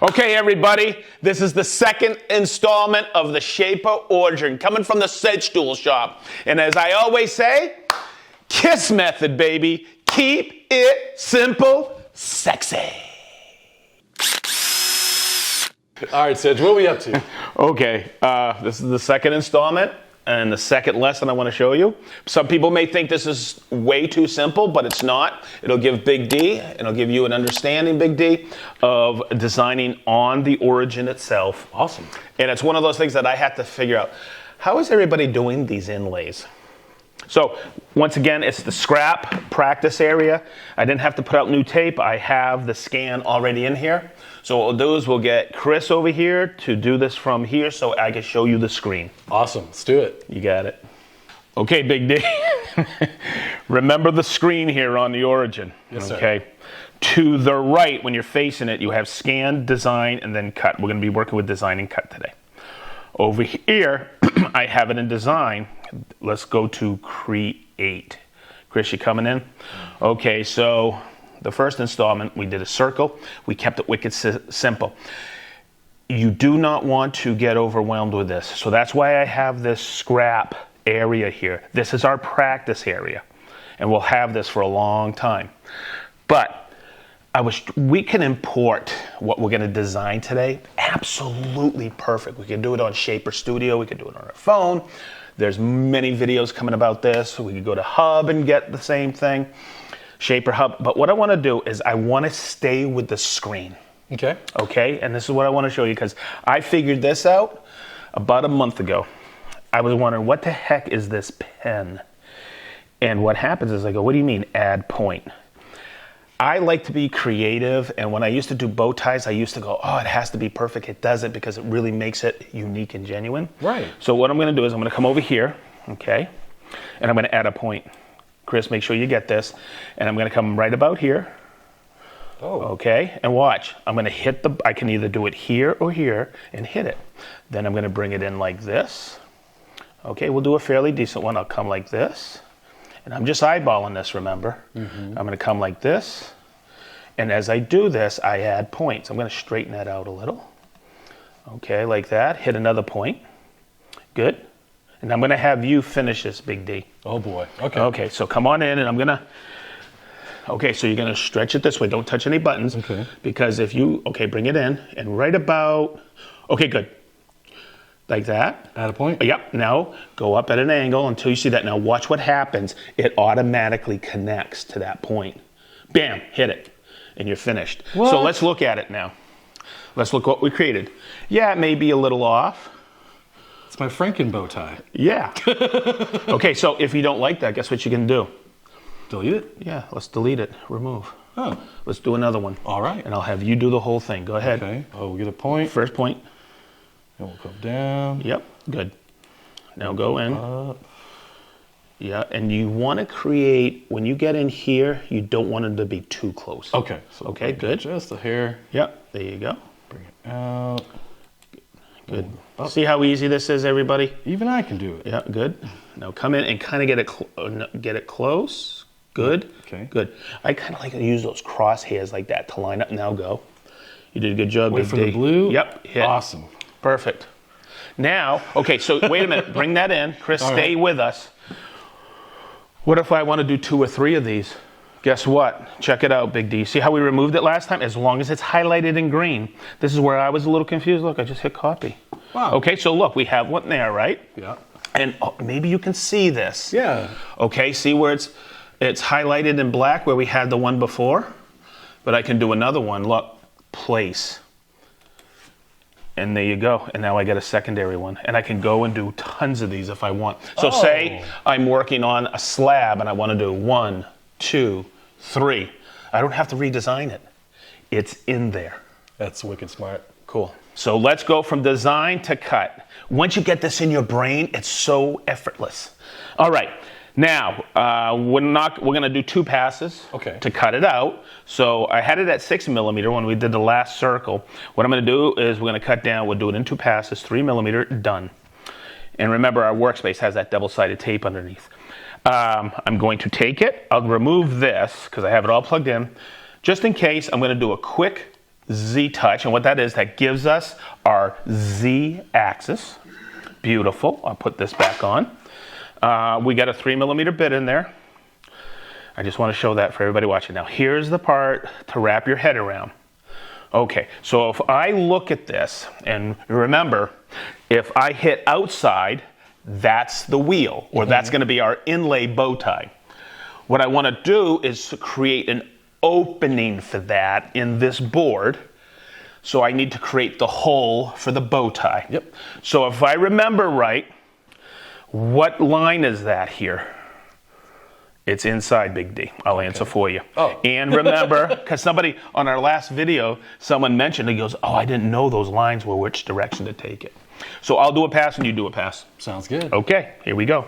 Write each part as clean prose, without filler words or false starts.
Okay, everybody, this is the second installment of the Shaper Origin coming from the SedgeTool shop. And as I always say, KISS method, baby. Keep it simple, sexy. All right, Sedge, what are we up to? Okay, this is the second installment and the second lesson I want to show you. Some people may think this is way too simple, but it's not. It'll give Big D, and it'll give you an understanding, Big D, of designing on the origin itself. Awesome. And it's one of those things that I have to figure out. How is everybody doing these inlays? So once again, it's the scrap practice area. I didn't have to put out new tape. I have the scan already in here. So what we'll do is we'll get Chris over here to do this from here so I can show you the screen. Awesome, let's do it. You got it. Okay, Big D. Remember the screen here on the origin. Yes, okay. Sir. To the right, when you're facing it, you have scan, design, and then cut. We're going to be working with design and cut today. Over here, I have it in design. Let's go to create. Chris, you coming in? Okay, so the first installment, we did a circle. We kept it wicked simple. You do not want to get overwhelmed with this. So that's why I have this scrap area here. This is our practice area. And we'll have this for a long time. But we can import what we're going to design today. Absolutely perfect. We can do it on Shaper Studio. We can do it on our phone. There's many videos coming about this. We could go to Hub and get the same thing. Shaper Hub. But what I want to do is I want to stay with the screen. Okay. Okay, and this is what I want to show you because I figured this out about a month ago. I was wondering, what the heck is this pen? And what happens is I go, what do you mean add point? I like to be creative, and when I used to do bow ties, I used to go, oh, it has to be perfect. It doesn't because it really makes it unique and genuine. Right. So what I'm going to do is I'm going to come over here, okay, and I'm going to add a point. Chris, make sure you get this. And I'm going to come right about here. Oh. Okay, and watch. I'm going to hit I can either do it here or here and hit it. Then I'm going to bring it in like this. Okay, we'll do a fairly decent one. I'll come like this. And I'm just eyeballing this, remember? Mm-hmm. I'm going to come like this. And as I do this, I add points. I'm going to straighten that out a little. Okay, like that. Hit another point. Good. And I'm going to have you finish this, Big D. Oh, boy. Okay. Okay, so come on in, and I'm going to... Okay, so you're going to stretch it this way. Don't touch any buttons. Okay. Because if you... Okay, bring it in. And right about... Okay, good. Like that. Add a point? Yep. Now go up at an angle until you see that. Now watch what happens. It automatically connects to that point. Bam, hit it. And you're finished. What? So let's look at it now. Let's look what we created. Yeah, it may be a little off. It's my Franken bow tie. Yeah. Okay, so if you don't like that, guess what you can do? Delete it? Yeah, let's delete it. Remove. Oh. Let's do another one. All right. And I'll have you do the whole thing. Go ahead. Okay. Oh, we get a point. First point. And we'll come down. Yep, good. Now go in. Up. Yeah, and you want to create, when you get in here, you don't want it to be too close. Okay. So okay, good. Just a hair. Yep, there you go. Bring it out. Good. Up. See how easy this is, everybody? Even I can do it. Yeah, good. Now come in and kind of get it close. Good. Okay. Good. I kind of like to use those crosshairs like that to line up. Now go. You did a good job. Wait for the blue. Yep. Hit. Awesome. Perfect. Now, okay, so wait a minute. Bring that in. Chris, stay with us. What if I want to do 2 or 3 of these? Guess what? Check it out, Big D. See how we removed it last time? As long as it's highlighted in green. This is where I was a little confused. Look, I just hit copy. Wow. Okay, so look, we have one there, right? Yeah. And maybe you can see this. Yeah. Okay, see where it's highlighted in black where we had the one before? But I can do another one. Look, place. And there you go. And now I get a secondary one. And I can go and do tons of these if I want. So say I'm working on a slab and I want to do 1, 2, 3. I don't have to redesign it. It's in there. That's wicked smart. Cool. So let's go from design to cut. Once you get this in your brain, it's so effortless. All right. Now, we're going to do 2 passes to cut it out. So I had it at 6 millimeter when we did the last circle. What I'm going to do is we're going to cut down. We'll do it in 2 passes, 3 millimeter, done. And remember, our workspace has that double-sided tape underneath. I'm going to take it. I'll remove this because I have it all plugged in. Just in case, I'm going to do a quick Z touch, and what that is, that gives us our Z axis. Beautiful. I'll put this back on. We got a 3mm bit in there. I just want to show that for everybody watching. Now, here's the part to wrap your head around. Okay, so if I look at this, and remember, if I hit outside, that's the wheel, or that's going to be our inlay bow tie. What I want to do is create an opening for that in this board. So I need to create the hole for the bow tie. Yep. So if I remember right, what line is that here? It's inside, Big D. I'll answer for you. Oh. And remember, because somebody on our last video, someone mentioned, he goes, oh, I didn't know those lines were which direction to take it. So I'll do a pass and you do a pass. Sounds good. Okay, here we go.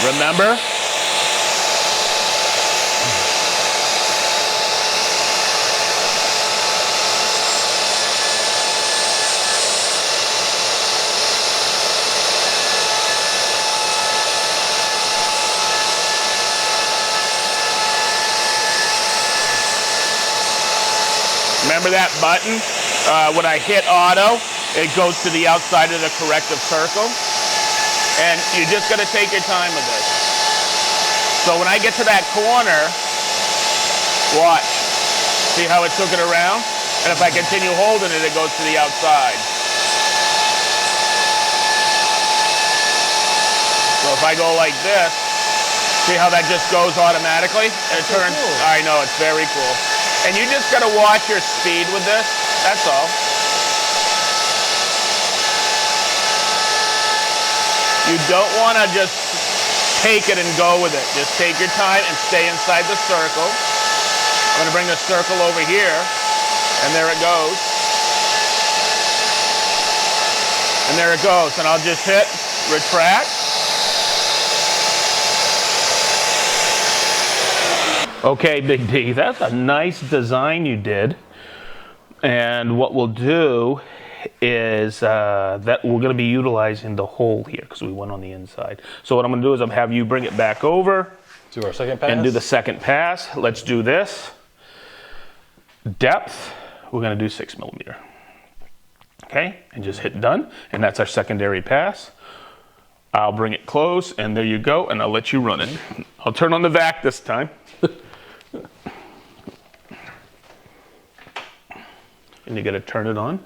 Remember? Remember that button? When I hit auto, it goes to the outside of the corrective circle. And you just got to take your time with this. So when I get to that corner, watch. See how it took it around? And if I continue holding it, it goes to the outside. So if I go like this, see how that just goes automatically? And it turns, cool. I know, it's very cool. And you just got to watch your speed with this, that's all. You don't want to just take it and go with it. Just take your time and stay inside the circle. I'm going to bring the circle over here, and there it goes. And there it goes. And I'll just hit retract. Okay, Big D, that's a nice design you did. And what we'll do is that we're going to be utilizing the hole here because we went on the inside. So what I'm going to do is I'll have you bring it back over. Do our second pass. And do the second pass. Let's do this. Depth, we're going to do 6mm. Okay, and just hit done. And that's our secondary pass. I'll bring it close, and there you go, and I'll let you run it. I'll turn on the vac this time. And you got to turn it on.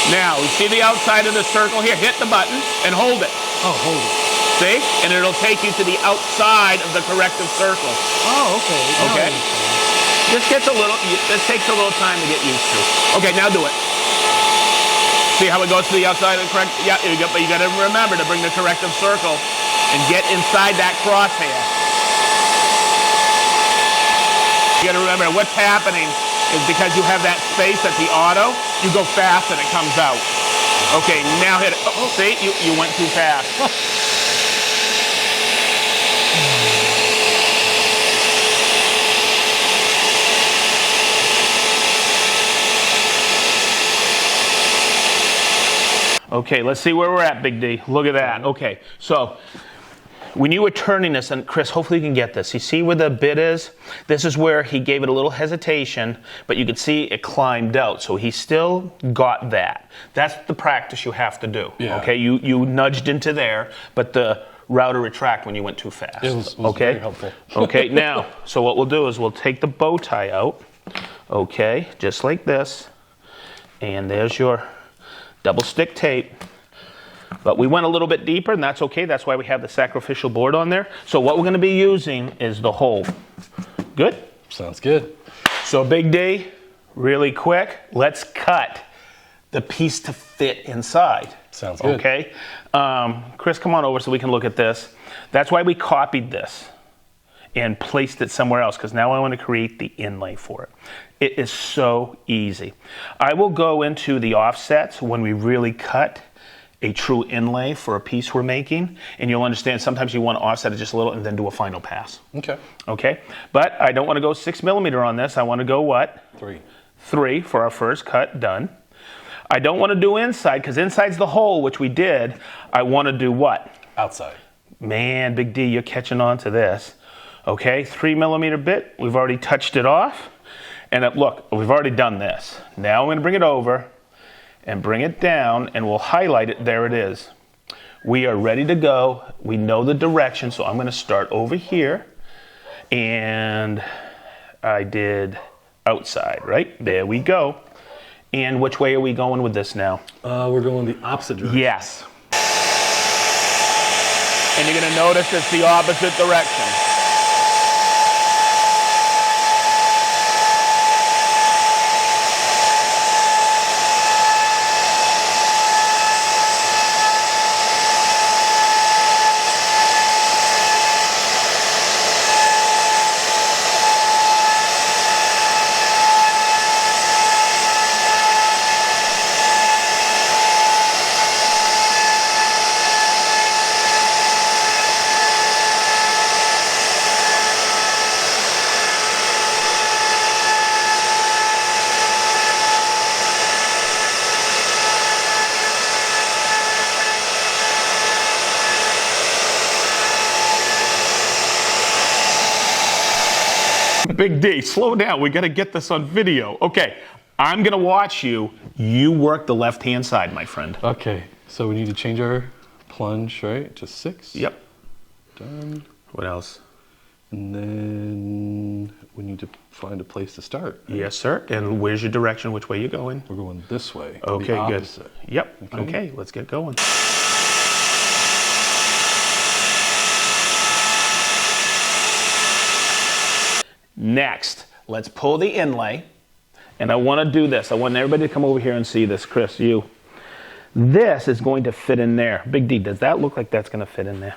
Now, you see the outside of the circle here? Hit the button and hold it. Oh, hold it. See? And it'll take you to the outside of the corrective circle. Oh, okay. Okay. This takes a little time to get used to. Okay, now do it. See how it goes to the outside of the correct? Yeah, but you got to remember to bring the corrective circle and get inside that crosshair. You got to remember what's happening is because you have that space at the auto, you go fast and it comes out. Okay, now hit it. Oh, see, you went too fast. Okay, let's see where we're at, Big D. Look at that. Okay, so when you were turning this, and Chris, hopefully you can get this. You see where the bit is? This is where he gave it a little hesitation, but you could see it climbed out. So he still got that. That's the practice you have to do. Yeah. Okay, you nudged into there, but the router retract when you went too fast. It was okay? very helpful. Okay, now, so what we'll do is we'll take the bow tie out. Okay, just like this. And there's your double stick tape. But we went a little bit deeper, and that's okay. That's why we have the sacrificial board on there. So what we're going to be using is the hole. Good? Sounds good. So Big D, really quick, let's cut the piece to fit inside. Sounds good. Okay? Chris, come on over so we can look at this. That's why we copied this and placed it somewhere else, because now I want to create the inlay for it. It is so easy. I will go into the offsets when we really cut a true inlay for a piece we're making, and you'll understand sometimes you want to offset it just a little and then do a final pass. Okay. Okay, but I don't want to go 6mm on this. I want to go what? 3. 3 for our first cut, done. I don't want to do inside, because inside's the hole, which we did. I want to do what? Outside. Man, Big D, you're catching on to this. Okay, 3mm bit, we've already touched it off. And look, we've already done this. Now I'm going to bring it over and bring it down, and we'll highlight it. There it is. We are ready to go. We know the direction, so I'm going to start over here. And I did outside, right? There we go. And which way are we going with this now? We're going the opposite direction. Yes. And you're going to notice it's the opposite direction. Big D, slow down. We got to get this on video. Okay, I'm going to watch you. You work the left-hand side, my friend. Okay, so we need to change our plunge, right, to 6. Yep. Done. What else? And then we need to find a place to start. Right? Yes, sir. And where's your direction? Which way you going? We're going this way. Okay, the good. opposite. Yep. Okay, let's get going. Next, let's pull the inlay. And I want to do this. I want everybody to come over here and see this. Chris, you. This is going to fit in there. Big D, does that look like that's going to fit in there?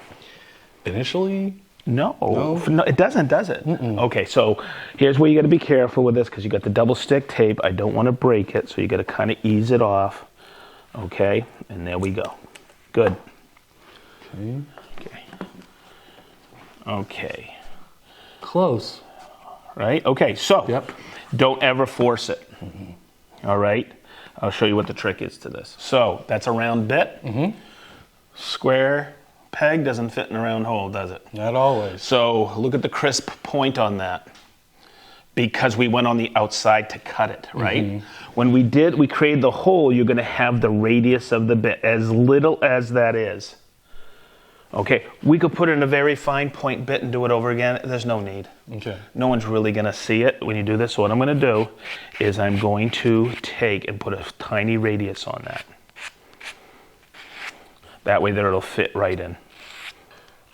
Initially? No, it doesn't, does it? Okay, so here's where you got to be careful with this, because you got the double stick tape. I don't want to break it, so you got to kind of ease it off. Okay, and there we go. Good. Okay. Okay. Okay. Close. Right? Okay, so Yep. don't ever force it. All right? I'll show you what the trick is to this. So that's a round bit. Square peg doesn't fit in a round hole, does it? Not always. So look at the crisp point on that, because we went on the outside to cut it, right? When we created the hole, you're going to have the radius of the bit, as little as that is. Okay, we could put in a very fine point bit and do it over again. There's no need. Okay. No one's really going to see it when you do this. So what I'm going to do is I'm going to take and put a tiny radius on that. That way that it'll fit right in.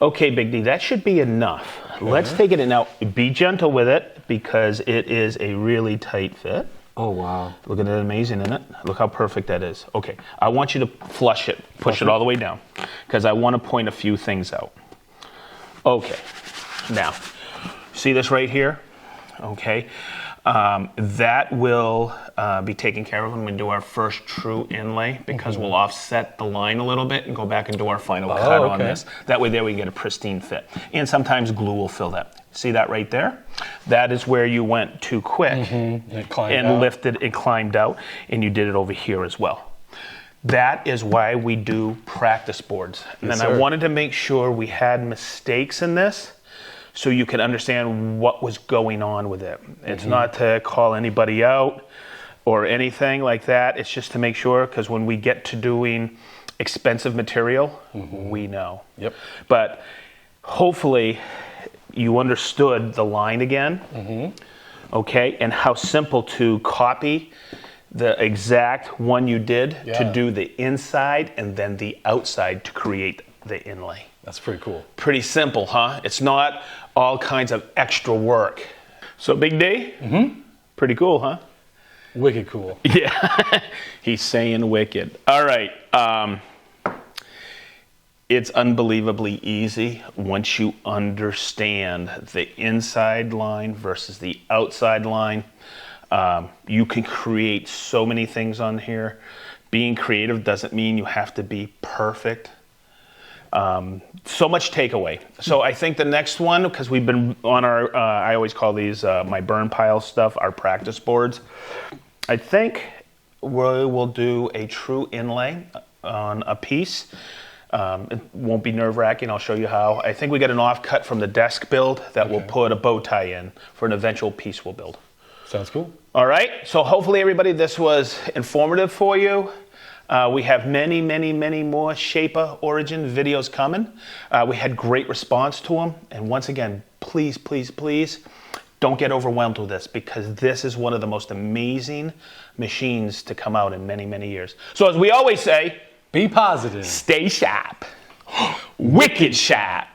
Okay, Big D, that should be enough. Okay. Let's take it in. Now, be gentle with it, because it is a really tight fit. Oh, wow. Look at that, amazing, isn't it? Look how perfect that is. Okay, I want you to flush it, push it all the way down, because I want to point a few things out. Okay, now, see this right here? Okay, that will be taken care of when we do our first true inlay, because we'll offset the line a little bit and go back and do our final cut on this. That way there we get a pristine fit. And sometimes glue will fill that. See that right there? That is where you went too quick and lifted and climbed out, and you did it over here as well. That is why we do practice boards. And then I wanted to make sure we had mistakes in this, so you could understand what was going on with it. It's not to call anybody out or anything like that. It's just to make sure, because when we get to doing expensive material, we know. Yep. But hopefully you understood the line again, okay, and how simple to copy the exact one you did to do the inside and then the outside to create the inlay. That's pretty cool. Pretty simple, huh? It's not all kinds of extra work. So Big D, pretty cool, huh? Wicked cool. Yeah, he's saying wicked. All right, it's unbelievably easy once you understand the inside line versus the outside line. You can create so many things on here being creative doesn't mean you have to be perfect. So much takeaway. So I think the next one, because we've been on our, I always call these my burn pile stuff, our practice boards. I think we will do a true inlay on a piece. It won't be nerve-wracking. I'll show you how. I think we got an offcut from the desk build that we'll put a bow tie in for an eventual piece we'll build. Sounds cool. All right. So hopefully, everybody, this was informative for you. We have many, many, many more Shaper Origin videos coming. We had great response to them. And once again, please, please, please don't get overwhelmed with this, because this is one of the most amazing machines to come out in many, many years. So as we always say, be positive. Stay sharp. Wicked sharp.